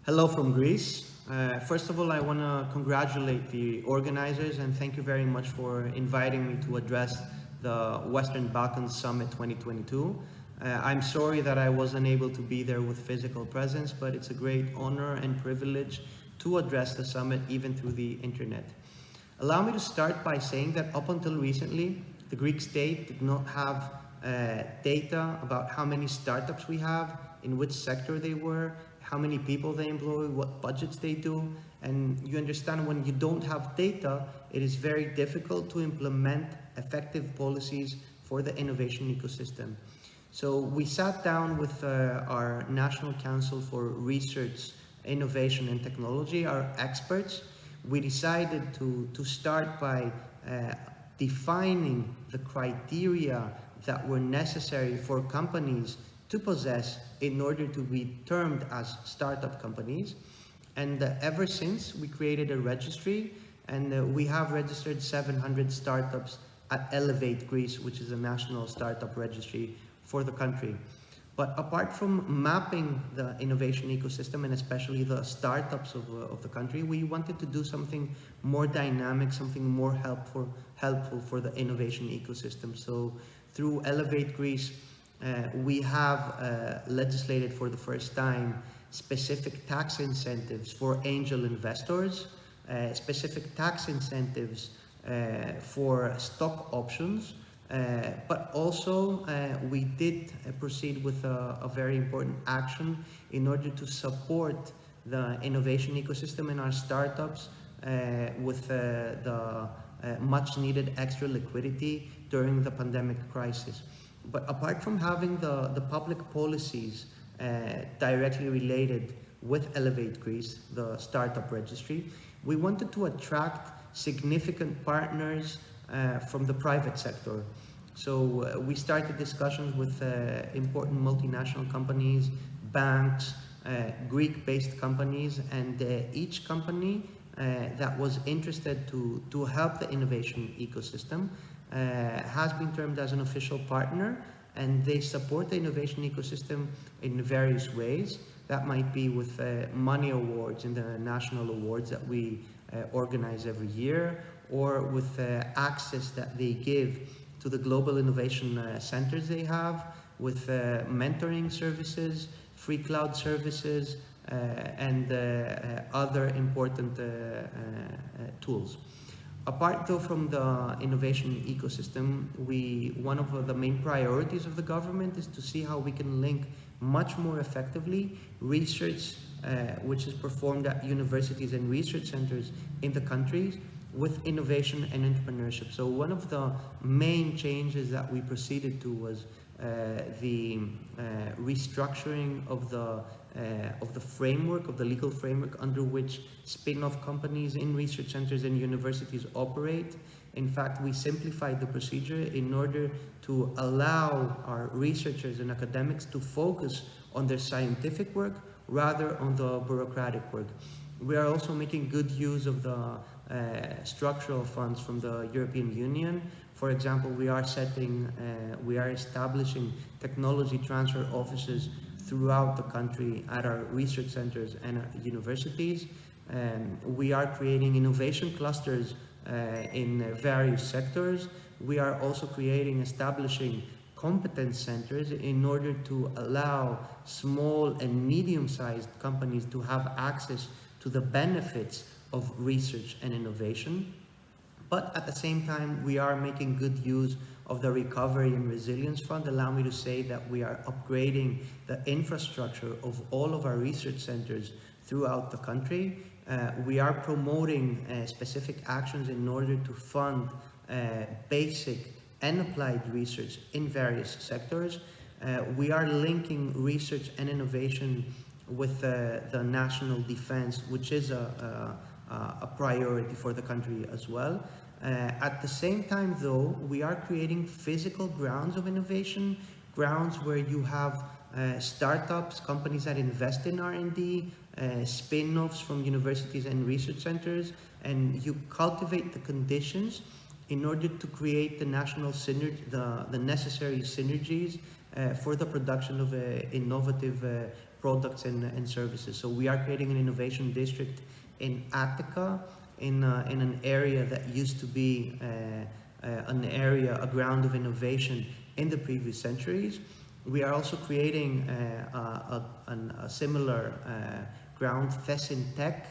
Hello from Greece. First of all, I want to congratulate the organizers and thank you very much for inviting me to address the Western Balkans Summit 2022. I'm sorry that I wasn't able to be there with physical presence, but it's a great honor and privilege to address the summit even through the internet. Allow me to start by saying that up until recently, the Greek state did not have data about how many startups we have, in which sector they were, how many people they employ, what budgets they do. And you understand when you don't have data, it is very difficult to implement effective policies for the innovation ecosystem. So we sat down with our National Council for Research, Innovation and Technology, our experts. We decided to start by defining the criteria that were necessary for companies to possess in order to be termed as startup companies. And ever since, we created a registry, and we have registered 700 startups at Elevate Greece, which is a national startup registry for the country. But apart from mapping the innovation ecosystem and especially the startups of the country, we wanted to do something more dynamic, something more helpful for the innovation ecosystem. So through Elevate Greece, we have legislated for the first time specific tax incentives for angel investors, specific tax incentives for stock options, but also we did proceed with a very important action in order to support the innovation ecosystem and our startups with the much needed extra liquidity during the pandemic crisis. But apart from having the public policies directly related with Elevate Greece, the startup registry, we wanted to attract significant partners from the private sector. So we started discussions with important multinational companies, banks, Greek-based companies, and each company that was interested to help the innovation ecosystem has been termed as an official partner, and they support the innovation ecosystem in various ways. That might be with money awards in the national awards that we organize every year, or with access that they give to the global innovation centers they have, with mentoring services, free cloud services, and other important tools. Apart though from the innovation ecosystem, one of the main priorities of the government is to see how we can link much more effectively research which is performed at universities and research centers in the countries with innovation and entrepreneurship. So one of the main changes that we proceeded to was the restructuring of the framework, of the legal framework under which spin-off companies in research centers and universities operate. In fact, we simplified the procedure in order to allow our researchers and academics to focus on their scientific work rather on the bureaucratic work. We are also making good use of the structural funds from the European Union. For example, we are establishing technology transfer offices throughout the country at our research centers and our universities. We are creating innovation clusters in various sectors. We are also establishing competence centers in order to allow small and medium-sized companies to have access to the benefits of research and innovation. But at the same time, we are making good use of the Recovery and Resilience Fund. Allow me to say that we are upgrading the infrastructure of all of our research centers throughout the country. We are promoting specific actions in order to fund basic and applied research in various sectors. We are linking research and innovation with the national defense, which is a priority for the country as well. At the same time though, we are creating physical grounds of innovation, grounds where you have startups, companies that invest in R&D, spin-offs from universities and research centers, and you cultivate the conditions in order to create the national synergy, the necessary synergies for the production of innovative products and services. So we are creating an innovation district in Attica, in an area that used to be a ground of innovation in the previous centuries. We are also creating a similar ground, TECH-CELERATION,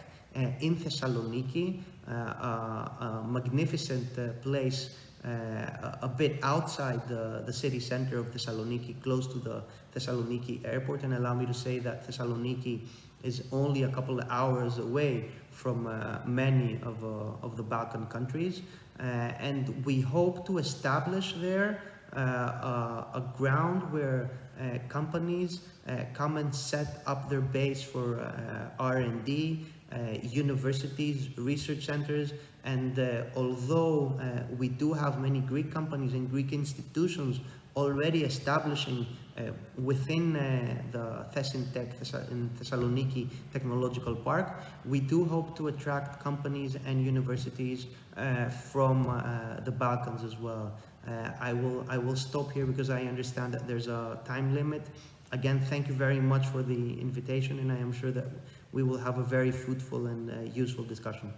in Thessaloniki, a magnificent place a bit outside the city center of Thessaloniki, close to the Thessaloniki airport. And allow me to say that Thessaloniki is only a couple of hours away from many of the Balkan countries. And we hope to establish there a ground where companies come and set up their base for R&D, universities, research centers, and although we do have many Greek companies and Greek institutions already establishing within the TECH-CELERATION in Thessaloniki Technological Park, we do hope to attract companies and universities from the Balkans as well. I will stop here because I understand that there's a time limit. Again, thank you very much for the invitation, and I am sure that we will have a very fruitful and useful discussion.